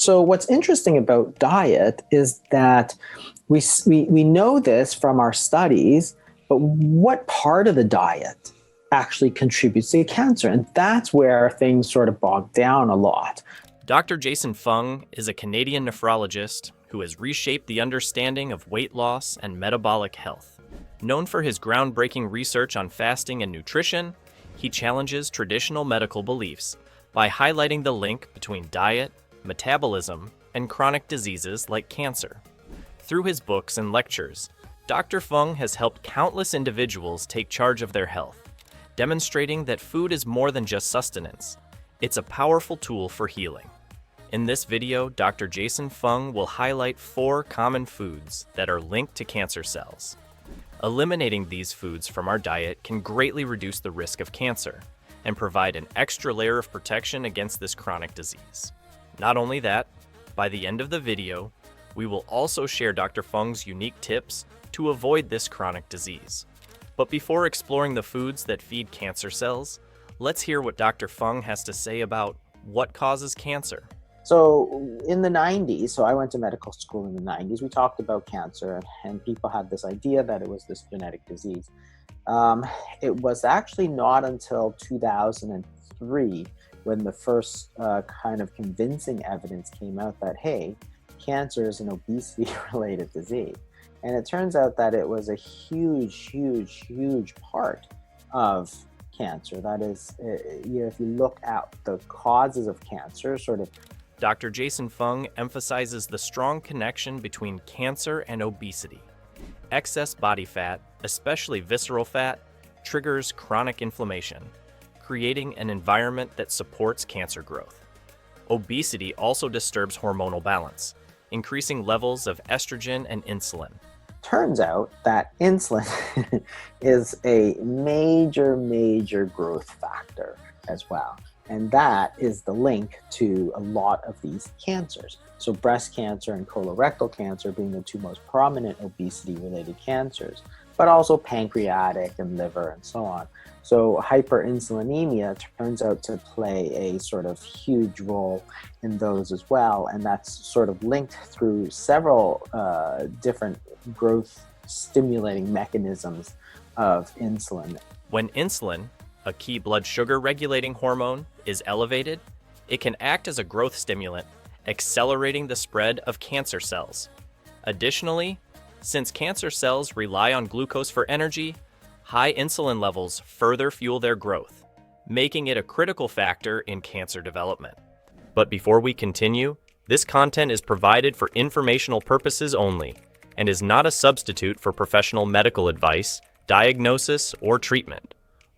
So what's interesting about diet is that we know this from our studies, but what part of the diet actually contributes to cancer? And that's where things sort of bog down a lot. Dr. Jason Fung is a Canadian nephrologist who has reshaped the understanding of weight loss and metabolic health. Known for his groundbreaking research on fasting and nutrition, he challenges traditional medical beliefs by highlighting the link between diet, metabolism, and chronic diseases like cancer. Through his books and lectures, Dr. Fung has helped countless individuals take charge of their health, demonstrating that food is more than just sustenance. It's a powerful tool for healing. In this video, Dr. Jason Fung will highlight 4 common foods that are linked to cancer cells. Eliminating these foods from our diet can greatly reduce the risk of cancer and provide an extra layer of protection against this chronic disease. Not only that, by the end of the video, we will also share Dr. Fung's unique tips to avoid this chronic disease. But before exploring the foods that feed cancer cells, let's hear what Dr. Fung has to say about what causes cancer. So in the 90s, so I went to medical school in the 90s, we talked about cancer, and people had this idea that it was this genetic disease. It was actually not until 2003 when the first kind of convincing evidence came out that, hey, cancer is an obesity-related disease. And it turns out that it was a huge part of cancer. That is, if you look at the causes of cancer, sort of. Dr. Jason Fung emphasizes the strong connection between cancer and obesity. Excess body fat, especially visceral fat, triggers chronic inflammation, creating an environment that supports cancer growth. Obesity also disturbs hormonal balance, increasing levels of estrogen and insulin. Turns out that insulin is a major growth factor as well. And that is the link to a lot of these cancers. So breast cancer and colorectal cancer being the 2 most prominent obesity-related cancers, but also pancreatic and liver and so on. So hyperinsulinemia turns out to play a sort of huge role in those as well. And that's sort of linked through several different growth stimulating mechanisms of insulin. When insulin, a key blood sugar regulating hormone, is elevated, it can act as a growth stimulant, accelerating the spread of cancer cells. Additionally, since cancer cells rely on glucose for energy, high insulin levels further fuel their growth, making it a critical factor in cancer development. But before we continue, this content is provided for informational purposes only and is not a substitute for professional medical advice, diagnosis, or treatment.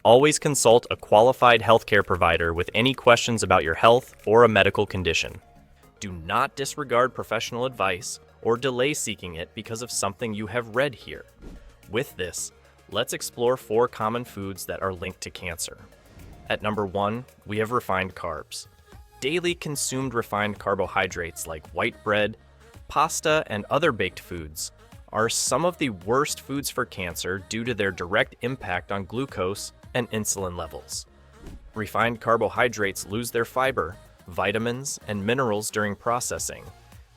Always consult a qualified healthcare provider with any questions about your health or a medical condition. Do not disregard professional advice or delay seeking it because of something you have read here. With this, let's explore 4 common foods that are linked to cancer. At number 1, we have refined carbs. Daily consumed refined carbohydrates like white bread, pasta, and other baked foods are some of the worst foods for cancer due to their direct impact on glucose and insulin levels. Refined carbohydrates lose their fiber, vitamins, and minerals during processing,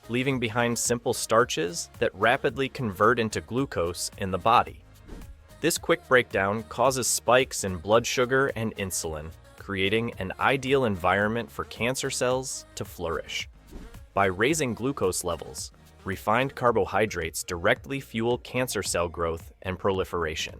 leaving behind simple starches that rapidly convert into glucose in the body. This quick breakdown causes spikes in blood sugar and insulin, creating an ideal environment for cancer cells to flourish. By raising glucose levels, refined carbohydrates directly fuel cancer cell growth and proliferation.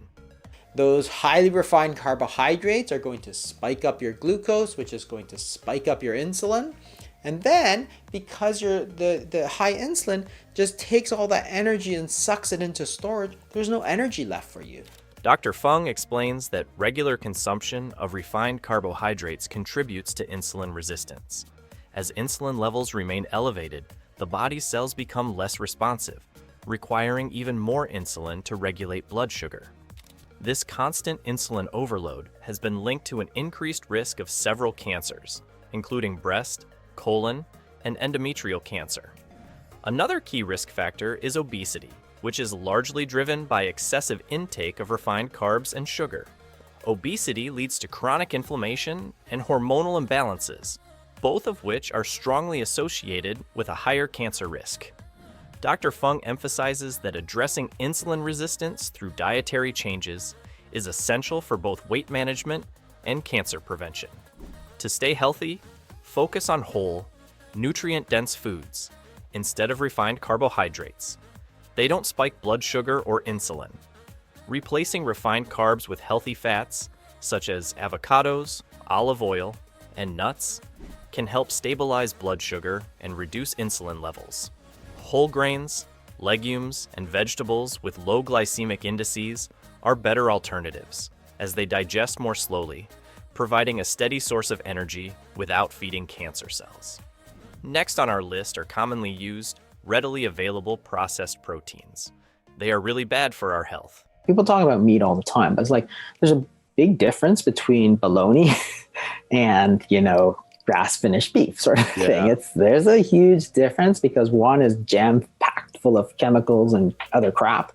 Those highly refined carbohydrates are going to spike up your glucose, which is going to spike up your insulin. And then, because the high insulin just takes all that energy and sucks it into storage, there's no energy left for you. Dr. Fung explains that regular consumption of refined carbohydrates contributes to insulin resistance. As insulin levels remain elevated, the body's cells become less responsive, requiring even more insulin to regulate blood sugar. This constant insulin overload has been linked to an increased risk of several cancers, including breast, colon, and endometrial cancer. Another key risk factor is obesity, which is largely driven by excessive intake of refined carbs and sugar. Obesity leads to chronic inflammation and hormonal imbalances. both of which are strongly associated with a higher cancer risk. Dr. Fung emphasizes that addressing insulin resistance through dietary changes is essential for both weight management and cancer prevention. To stay healthy, focus on whole, nutrient-dense foods instead of refined carbohydrates. They don't spike blood sugar or insulin. Replacing refined carbs with healthy fats, such as avocados, olive oil, and nuts, can help stabilize blood sugar and reduce insulin levels. Whole grains, legumes, and vegetables with low glycemic indices are better alternatives, as they digest more slowly, providing a steady source of energy without feeding cancer cells. Next on our list are commonly used, readily available processed proteins. They are really bad for our health. People talk about meat all the time, but it's like there's a big difference between bologna and, grass-finished beef sort of thing. There's a huge difference because one is jam-packed full of chemicals and other crap,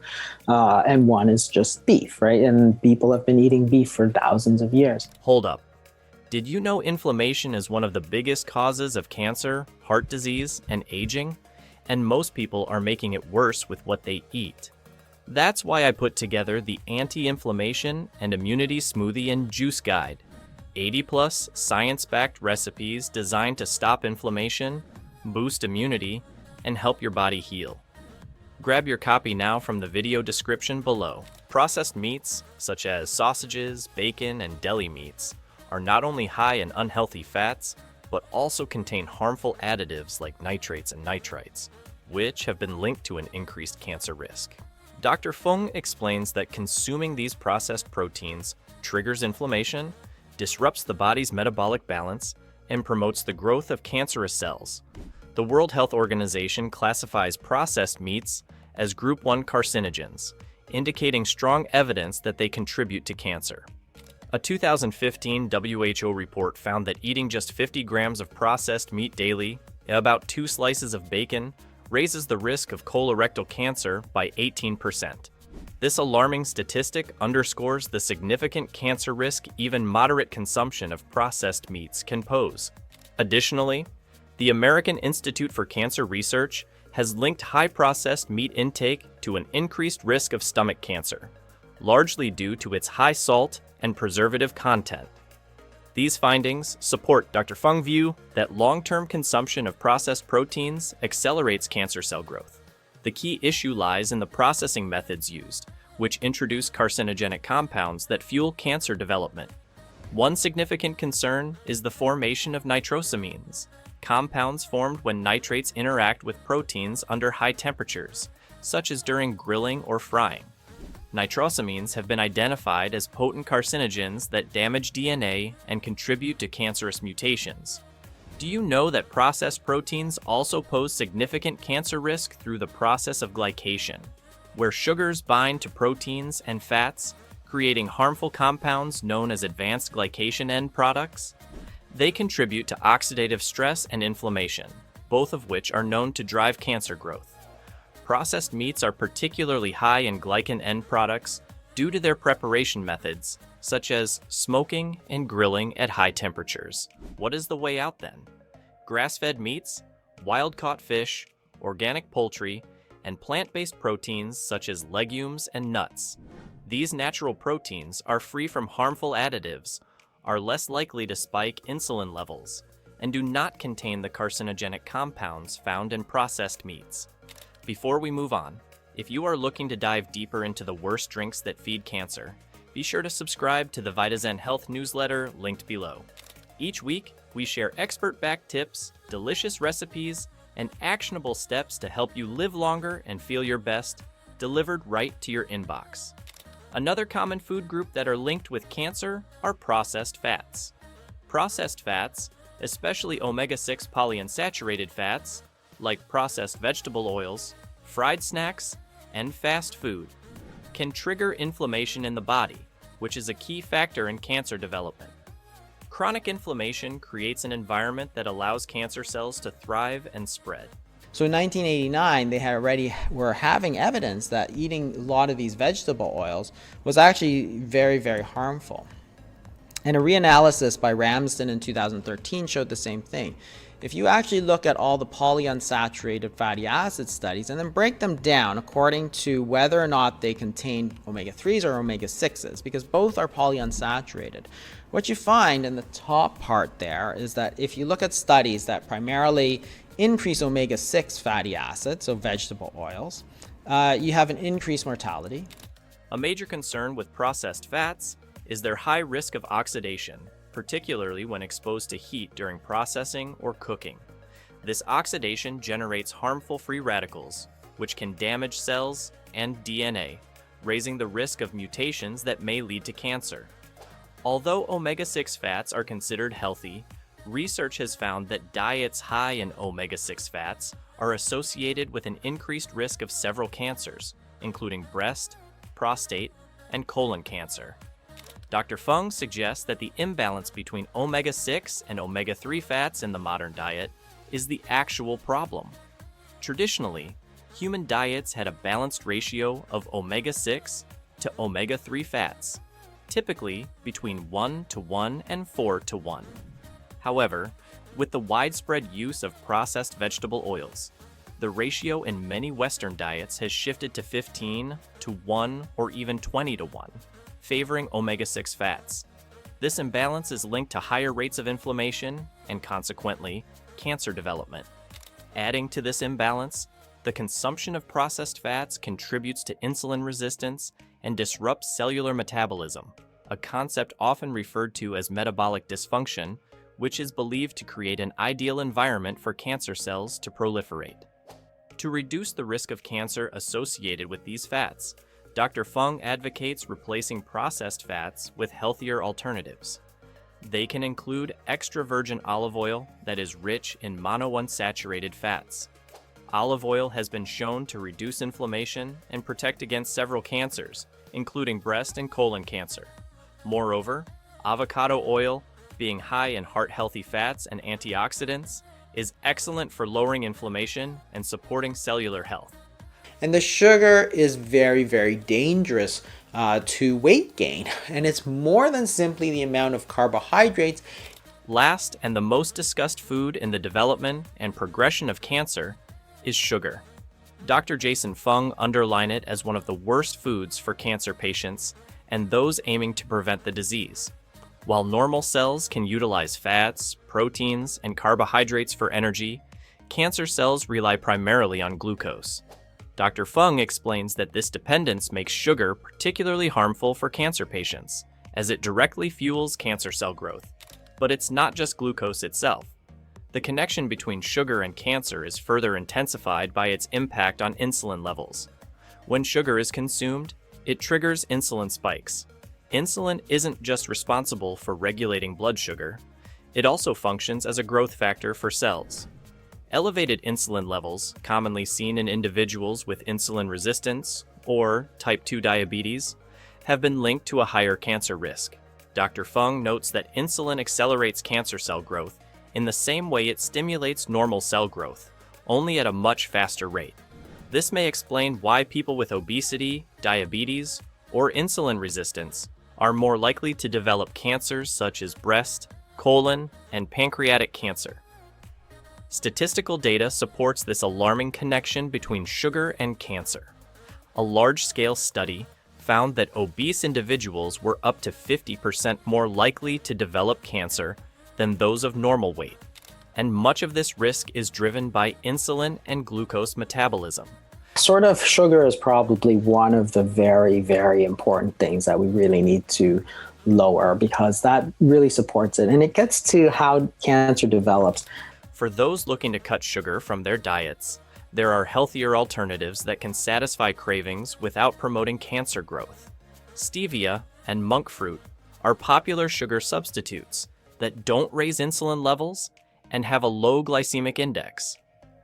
and one is just beef, right? And people have been eating beef for thousands of years. Hold up. Did you know inflammation is one of the biggest causes of cancer, heart disease, and aging? And most people are making it worse with what they eat. That's why I put together the Anti-Inflammation and Immunity Smoothie and Juice Guide. 80+ science-backed recipes designed to stop inflammation, boost immunity, and help your body heal. Grab your copy now from the video description below. Processed meats, such as sausages, bacon, and deli meats, are not only high in unhealthy fats, but also contain harmful additives like nitrates and nitrites, which have been linked to an increased cancer risk. Dr. Fung explains that consuming these processed proteins triggers inflammation, disrupts the body's metabolic balance, and promotes the growth of cancerous cells. The World Health Organization classifies processed meats as Group 1 carcinogens, indicating strong evidence that they contribute to cancer. A 2015 WHO report found that eating just 50 grams of processed meat daily, about 2 slices of bacon, raises the risk of colorectal cancer by 18%. This alarming statistic underscores the significant cancer risk even moderate consumption of processed meats can pose. Additionally, the American Institute for Cancer Research has linked high processed meat intake to an increased risk of stomach cancer, largely due to its high salt and preservative content. These findings support Dr. Fung's view that long-term consumption of processed proteins accelerates cancer cell growth. The key issue lies in the processing methods used, which introduce carcinogenic compounds that fuel cancer development. One significant concern is the formation of nitrosamines, compounds formed when nitrates interact with proteins under high temperatures, such as during grilling or frying. Nitrosamines have been identified as potent carcinogens that damage DNA and contribute to cancerous mutations. Do you know that processed proteins also pose significant cancer risk through the process of glycation, where sugars bind to proteins and fats, creating harmful compounds known as advanced glycation end products? They contribute to oxidative stress and inflammation, both of which are known to drive cancer growth. Processed meats are particularly high in glycan end products due to their preparation methods, such as smoking and grilling at high temperatures. What is the way out then? Grass-fed meats, wild-caught fish, organic poultry, and plant-based proteins such as legumes and nuts. These natural proteins are free from harmful additives, are less likely to spike insulin levels, and do not contain the carcinogenic compounds found in processed meats. Before we move on, if you are looking to dive deeper into the worst drinks that feed cancer, be sure to subscribe to the Vitazen Health newsletter linked below. Each week, we share expert-backed tips, delicious recipes, and actionable steps to help you live longer and feel your best, delivered right to your inbox. Another common food group that are linked with cancer are processed fats. Processed fats, especially omega-6 polyunsaturated fats, like processed vegetable oils, fried snacks, and fast food, can trigger inflammation in the body, which is a key factor in cancer development. Chronic inflammation creates an environment that allows cancer cells to thrive and spread. So in 1989, they were having evidence that eating a lot of these vegetable oils was actually very, very harmful. And a reanalysis by Ramsden in 2013 showed the same thing. If you actually look at all the polyunsaturated fatty acid studies and then break them down according to whether or not they contain omega-3s or omega-6s, because both are polyunsaturated, what you find in the top part there is that if you look at studies that primarily increase omega-6 fatty acids, so vegetable oils, you have an increased mortality. A major concern with processed fats is their high risk of oxidation, particularly when exposed to heat during processing or cooking. This oxidation generates harmful free radicals, which can damage cells and DNA, raising the risk of mutations that may lead to cancer. Although omega-6 fats are considered healthy, research has found that diets high in omega-6 fats are associated with an increased risk of several cancers, including breast, prostate, and colon cancer. Dr. Fung suggests that the imbalance between omega-6 and omega-3 fats in the modern diet is the actual problem. Traditionally, human diets had a balanced ratio of omega-6 to omega-3 fats, typically between 1:1 and 4:1. However, with the widespread use of processed vegetable oils, the ratio in many Western diets has shifted to 15:1 or even 20:1. Favoring omega-6 fats. This imbalance is linked to higher rates of inflammation and, consequently, cancer development. Adding to this imbalance, the consumption of processed fats contributes to insulin resistance and disrupts cellular metabolism, a concept often referred to as metabolic dysfunction, which is believed to create an ideal environment for cancer cells to proliferate. To reduce the risk of cancer associated with these fats, Dr. Fung advocates replacing processed fats with healthier alternatives. They can include extra virgin olive oil that is rich in monounsaturated fats. Olive oil has been shown to reduce inflammation and protect against several cancers, including breast and colon cancer. Moreover, avocado oil, being high in heart-healthy fats and antioxidants, is excellent for lowering inflammation and supporting cellular health. And the sugar is very, very dangerous to weight gain. And it's more than simply the amount of carbohydrates. Last and the most discussed food in the development and progression of cancer is sugar. Dr. Jason Fung underlined it as one of the worst foods for cancer patients and those aiming to prevent the disease. While normal cells can utilize fats, proteins, and carbohydrates for energy, cancer cells rely primarily on glucose. Dr. Fung explains that this dependence makes sugar particularly harmful for cancer patients, as it directly fuels cancer cell growth. But it's not just glucose itself. The connection between sugar and cancer is further intensified by its impact on insulin levels. When sugar is consumed, it triggers insulin spikes. Insulin isn't just responsible for regulating blood sugar, it also functions as a growth factor for cells. Elevated insulin levels, commonly seen in individuals with insulin resistance or type 2 diabetes, have been linked to a higher cancer risk. Dr. Fung notes that insulin accelerates cancer cell growth in the same way it stimulates normal cell growth, only at a much faster rate. This may explain why people with obesity, diabetes, or insulin resistance are more likely to develop cancers such as breast, colon, and pancreatic cancer. Statistical data supports this alarming connection between sugar and cancer. A large-scale study found that obese individuals were up to 50% more likely to develop cancer than those of normal weight, and much of this risk is driven by insulin and glucose metabolism. Sort of sugar is probably one of the very, very important things that we really need to lower because that really supports it. And it gets to how cancer develops. For those looking to cut sugar from their diets, there are healthier alternatives that can satisfy cravings without promoting cancer growth. Stevia and monk fruit are popular sugar substitutes that don't raise insulin levels and have a low glycemic index.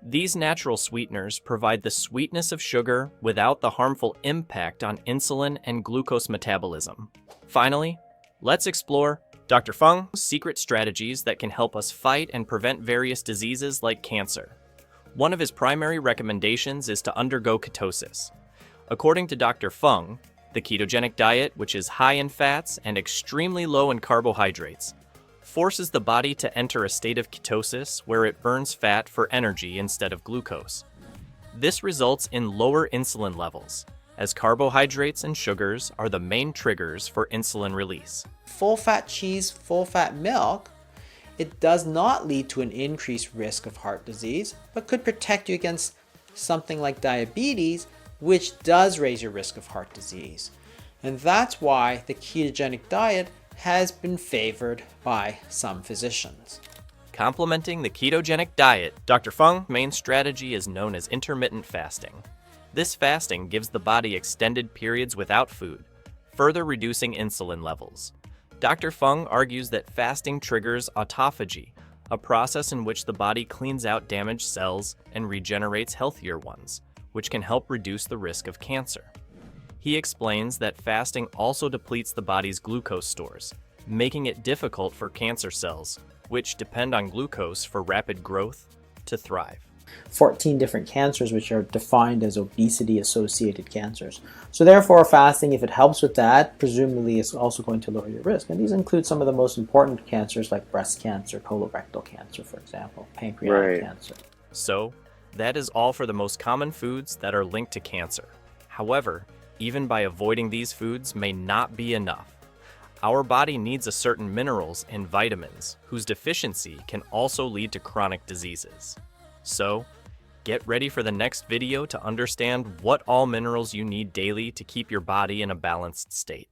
These natural sweeteners provide the sweetness of sugar without the harmful impact on insulin and glucose metabolism. Finally, let's explore Dr. Fung's secret strategies that can help us fight and prevent various diseases like cancer. One of his primary recommendations is to undergo ketosis. According to Dr. Fung, The ketogenic diet, which is high in fats and extremely low in carbohydrates, forces the body to enter a state of ketosis where it burns fat for energy instead of glucose. This results in lower insulin levels, as carbohydrates and sugars are the main triggers for insulin release. Full-fat cheese, full-fat milk, it does not lead to an increased risk of heart disease, but could protect you against something like diabetes, which does raise your risk of heart disease. And that's why the ketogenic diet has been favored by some physicians. Complementing the ketogenic diet, Dr. Fung's main strategy is known as intermittent fasting. This fasting gives the body extended periods without food, further reducing insulin levels. Dr. Fung argues that fasting triggers autophagy, a process in which the body cleans out damaged cells and regenerates healthier ones, which can help reduce the risk of cancer. He explains that fasting also depletes the body's glucose stores, making it difficult for cancer cells, which depend on glucose for rapid growth, to thrive. 14 different cancers which are defined as obesity-associated cancers. So therefore, fasting, if it helps with that, presumably is also going to lower your risk. And these include some of the most important cancers like breast cancer, colorectal cancer, for example, pancreatic cancer. So, that is all for the most common foods that are linked to cancer. However, even by avoiding these foods may not be enough. Our body needs a certain minerals and vitamins whose deficiency can also lead to chronic diseases. So, get ready for the next video to understand what all minerals you need daily to keep your body in a balanced state.